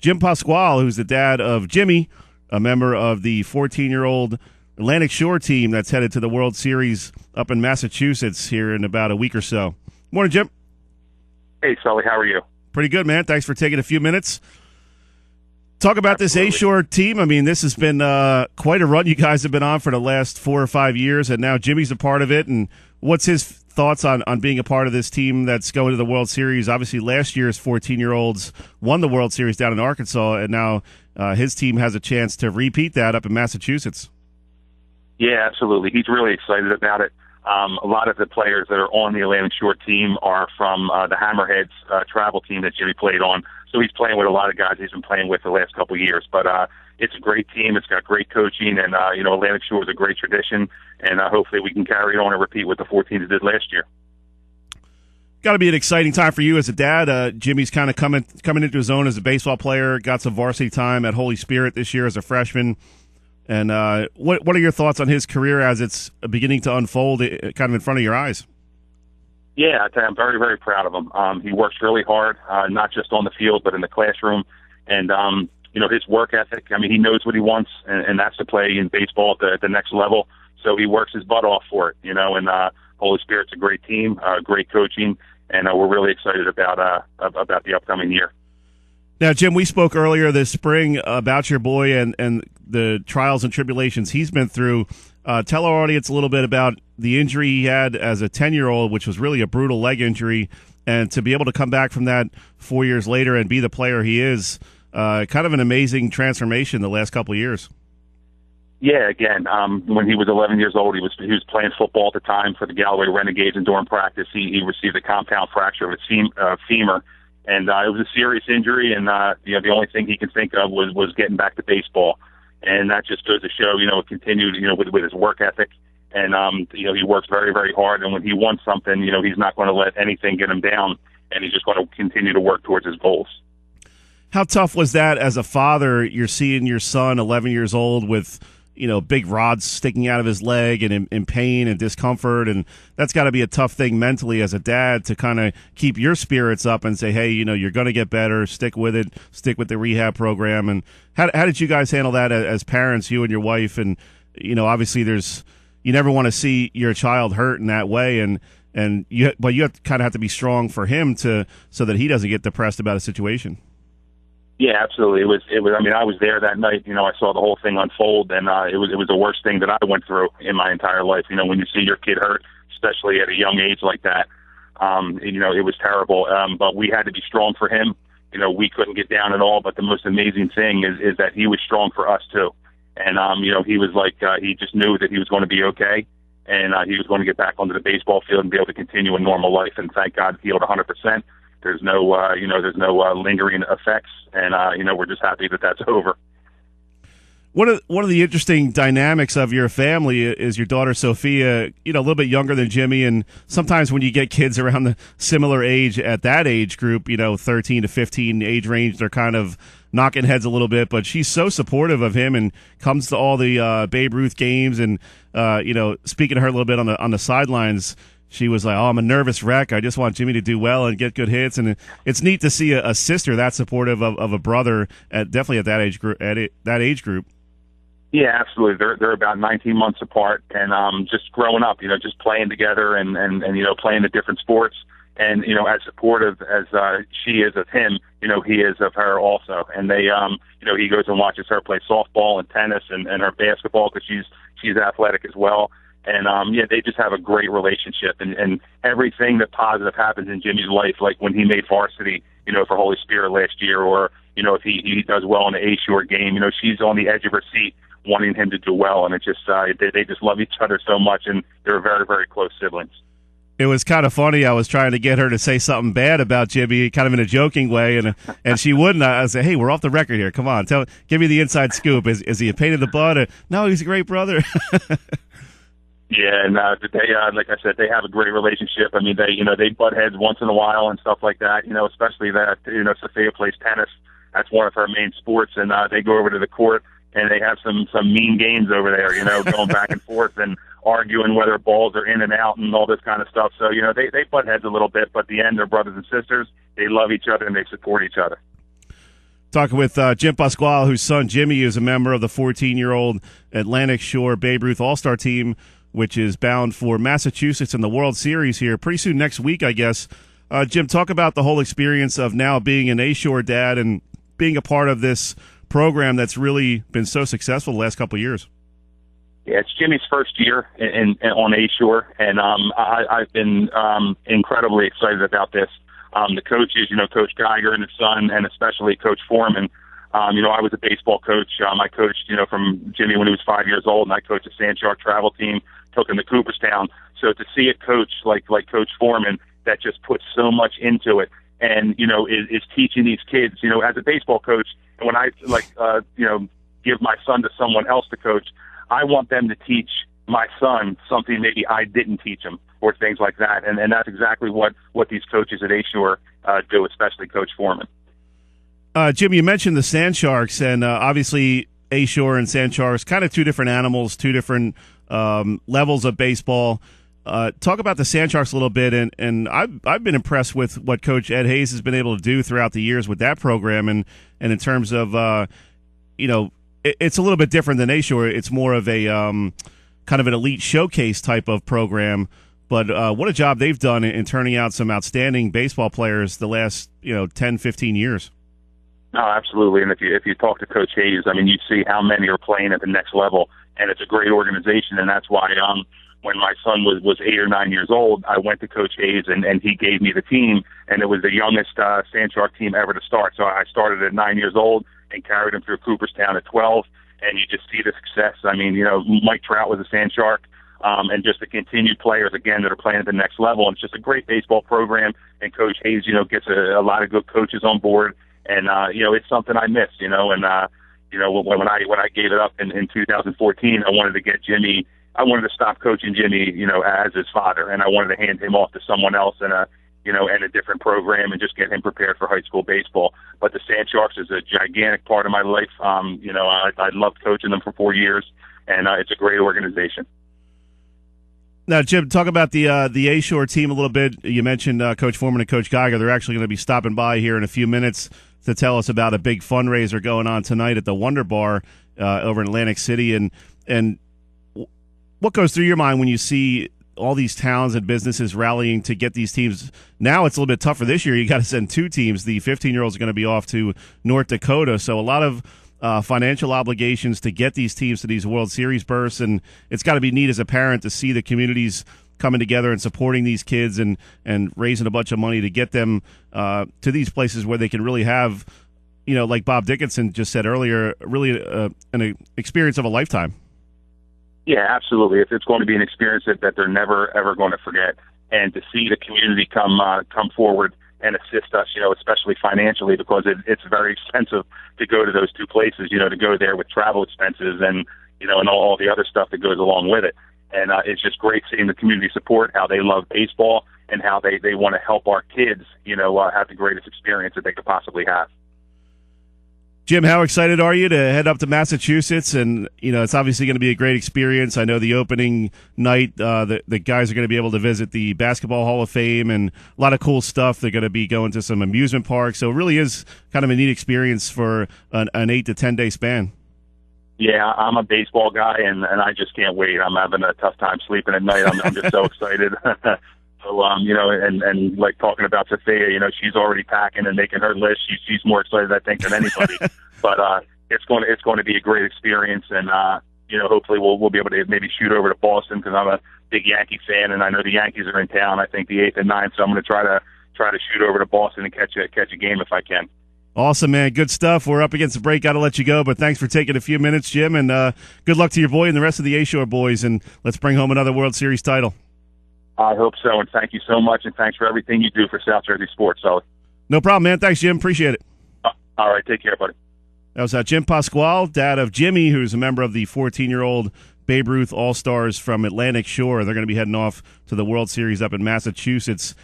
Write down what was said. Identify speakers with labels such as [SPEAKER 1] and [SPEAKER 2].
[SPEAKER 1] Jim Pasquale, who's the dad of Jimmy, a member of the 14-year-old Atlantic Shore team that's headed to the World Series up in Massachusetts here in about a week or so. Morning, Jim.
[SPEAKER 2] Hey, Sully. How are you?
[SPEAKER 1] Pretty good, man. Thanks for taking a few minutes. Talk about Absolutely. This A-Shore team. I mean, this has been quite a run you guys have been on for the last 4 or 5 years, and now Jimmy's a part of it. And what's his thoughts on being a part of this team that's going to the World Series? Obviously, last year's 14-year-olds won the World Series down in Arkansas, and now his team has a chance to repeat that up in Massachusetts.
[SPEAKER 2] Yeah, absolutely. He's really excited about it. A lot of the players that are on the Atlantic Shore team are from the Hammerheads travel team that Jimmy played on. So he's playing with a lot of guys he's been playing with the last couple of years. But it's a great team. It's got great coaching, and Atlantic Shore is a great tradition. And hopefully we can carry it on and repeat what the 14s did last year.
[SPEAKER 1] Got to be an exciting time for you as a dad. Jimmy's kind of coming into his own as a baseball player. Got some varsity time at Holy Spirit this year as a freshman. And what are your thoughts on his career as it's beginning to unfold kind of in front of your eyes?
[SPEAKER 2] Yeah, I'm very, very proud of him. He works really hard, not just on the field, but in the classroom. And, his work ethic, I mean, he knows what he wants, and that's to play in baseball at the next level. So he works his butt off for it, and Holy Spirit's a great team, great coaching, and we're really excited about the upcoming year.
[SPEAKER 1] Now, Jim, we spoke earlier this spring about your boy and the trials and tribulations he's been through. Tell our audience a little bit about the injury he had as a 10-year-old, which was really a brutal leg injury, and to be able to come back from that 4 years later and be the player he is, kind of an amazing transformation the last couple of years.
[SPEAKER 2] Yeah, again, when he was 11 years old, he was playing football at the time for the Galloway Renegades, and during practice he received a compound fracture of his femur. And it was a serious injury, and the only thing he could think of was getting back to baseball. And that just goes to show, it continued, with his work ethic. And, he works very, very hard. And when he wants something, he's not going to let anything get him down. And he's just going to continue to work towards his goals.
[SPEAKER 1] How tough was that as a father? You're seeing your son, 11 years old, with, big rods sticking out of his leg and in pain and discomfort. And that's got to be a tough thing mentally as a dad to kind of keep your spirits up and say, hey, you're going to get better. Stick with it. Stick with the rehab program. And how did you guys handle that as parents, you and your wife? And, obviously you never want to see your child hurt in that way. But you kind of have to be strong for him so that he doesn't get depressed about a situation.
[SPEAKER 2] Yeah, absolutely. It was. I mean, I was there that night. I saw the whole thing unfold, and it was the worst thing that I went through in my entire life. When you see your kid hurt, especially at a young age like that, it was terrible. But we had to be strong for him. We couldn't get down at all. But the most amazing thing is that he was strong for us too. And he was like he just knew that he was going to be okay, and he was going to get back onto the baseball field and be able to continue a normal life. And thank God, healed 100%. There's no, lingering effects, and we're just happy that that's over.
[SPEAKER 1] One of the interesting dynamics of your family is your daughter Sophia, a little bit younger than Jimmy, and sometimes when you get kids around the similar age at that age group, 13 to 15 age range, they're kind of knocking heads a little bit, but she's so supportive of him and comes to all the Babe Ruth games, and speaking to her a little bit on the sidelines. She was like, "Oh, I'm a nervous wreck. I just want Jimmy to do well and get good hits." And it's neat to see a sister that supportive of a brother definitely at that age group. That age group.
[SPEAKER 2] Yeah, absolutely. They're about 19 months apart, and just growing up, just playing together and playing the different sports. And as supportive as she is of him, he is of her also. And they, he goes and watches her play softball and tennis and her basketball because she's athletic as well. And, they just have a great relationship, and everything that positive happens in Jimmy's life, like when he made varsity, for Holy Spirit last year, or, if he does well in the A-Shore game, she's on the edge of her seat wanting him to do well. And it just, they just love each other so much, and they're very, very close siblings.
[SPEAKER 1] It was kind of funny. I was trying to get her to say something bad about Jimmy, kind of in a joking way, and she wouldn't. I said, "Hey, we're off the record here. Come on, give me the inside scoop. Is he a pain in the butt? Or, no, he's a great brother."
[SPEAKER 2] Yeah, and they, like I said, they have a great relationship. I mean, they butt heads once in a while and stuff like that. Especially that Sophia plays tennis. That's one of her main sports, and they go over to the court and they have some mean games over there. Going back and forth and arguing whether balls are in and out and all this kind of stuff. So they butt heads a little bit, but at the end they're brothers and sisters. They love each other and they support each other.
[SPEAKER 1] Talking with Jim Pasquale, whose son Jimmy is a member of the 14-year-old Atlantic Shore Babe Ruth All-Star team, which is bound for Massachusetts in the World Series here pretty soon next week, I guess. Jim, talk about the whole experience of now being an A-Shore dad and being a part of this program that's really been so successful the last couple of years.
[SPEAKER 2] Yeah, it's Jimmy's first year on A-Shore, and I've been incredibly excited about this. The coaches, Coach Geiger and his son, and especially Coach Foreman. I was a baseball coach. I coached, from Jimmy when he was 5 years old, and I coached a Sand Shark travel team, took him to Cooperstown. So to see a coach like Coach Foreman that just puts so much into it and, is teaching these kids, as a baseball coach, and when I, give my son to someone else to coach, I want them to teach my son something maybe I didn't teach him, or things like that. And that's exactly what these coaches at A-Shore do, especially Coach Foreman.
[SPEAKER 1] Jim, you mentioned the Sand Sharks, and obviously A-Shore and Sand Sharks, kind of two different animals, two different levels of baseball. Talk about the Sand Sharks a little bit, and I've been impressed with what Coach Ed Hayes has been able to do throughout the years with that program, and in terms of, it's a little bit different than A-Shore. It's more of a kind of an elite showcase type of program. But what a job they've done in turning out some outstanding baseball players the last 10, 15 years.
[SPEAKER 2] No, absolutely. And if you talk to Coach Hayes, you see how many are playing at the next level, and it's a great organization. And that's why when my son was 8 or 9 years old, I went to Coach Hayes, and he gave me the team, and it was the youngest Sand Shark team ever to start. So I started at 9 years old and carried him through Cooperstown at 12, and you just see the success. Mike Trout was a Sand Shark. And just the continued players, again, that are playing at the next level. And it's just a great baseball program, and Coach Hayes, gets a lot of good coaches on board. And, it's something I miss, and, when I gave it up in 2014, I wanted to get Jimmy, I wanted to stop coaching Jimmy, as his father, and I wanted to hand him off to someone else in a different program and just get him prepared for high school baseball. But the Sand Sharks is a gigantic part of my life. I loved coaching them for 4 years, and it's a great organization.
[SPEAKER 1] Now, Jim, talk about the A-Shore team a little bit. You mentioned Coach Foreman and Coach Geiger. They're actually going to be stopping by here in a few minutes to tell us about a big fundraiser going on tonight at the Wonder Bar over in Atlantic City. And what goes through your mind when you see all these towns and businesses rallying to get these teams? Now it's a little bit tougher this year. You got to send two teams. The 15-year-olds are going to be off to North Dakota, so a lot of financial obligations to get these teams to these World Series berths, and it's got to be neat as a parent to see the communities coming together and supporting these kids and raising a bunch of money to get them to these places where they can really have, like Bob Dickinson just said earlier, really an experience of a lifetime.
[SPEAKER 2] Yeah, absolutely. It's going to be an experience that they're never, ever going to forget. And to see the community come forward and assist us, especially financially, because it's very expensive to go to those two places, to go there with travel expenses and, and all the other stuff that goes along with it. And it's just great seeing the community support, how they love baseball, and how they want to help our kids, have the greatest experience that they could possibly have.
[SPEAKER 1] Jim, how excited are you to head up to Massachusetts? And, it's obviously going to be a great experience. I know the opening night, the guys are going to be able to visit the Basketball Hall of Fame and a lot of cool stuff. They're going to be going to some amusement parks. So it really is kind of a neat experience for an 8 to 10 day span.
[SPEAKER 2] Yeah, I'm a baseball guy, and I just can't wait. I'm having a tough time sleeping at night. I'm just so excited. So, and like talking about Sophia, she's already packing and making her list. She's more excited, I think, than anybody. But it's going to be a great experience, and hopefully we'll be able to maybe shoot over to Boston, because I'm a big Yankee fan, and I know the Yankees are in town. I think the 8th and 9th, so I'm going to try to shoot over to Boston and catch a game if I can.
[SPEAKER 1] Awesome, man. Good stuff. We're up against the break. Got to let you go, but thanks for taking a few minutes, Jim, and good luck to your boy and the rest of the A-Shore boys, and let's bring home another World Series title.
[SPEAKER 2] I hope so, and thank you so much, and thanks for everything you do for South Jersey sports, Sully.
[SPEAKER 1] No problem, man. Thanks, Jim. Appreciate it.
[SPEAKER 2] All right, take care, buddy.
[SPEAKER 1] That was Jim Pasquale, dad of Jimmy, who's a member of the 14-year-old Babe Ruth All-Stars from Atlantic Shore. They're going to be heading off to the World Series up in Massachusetts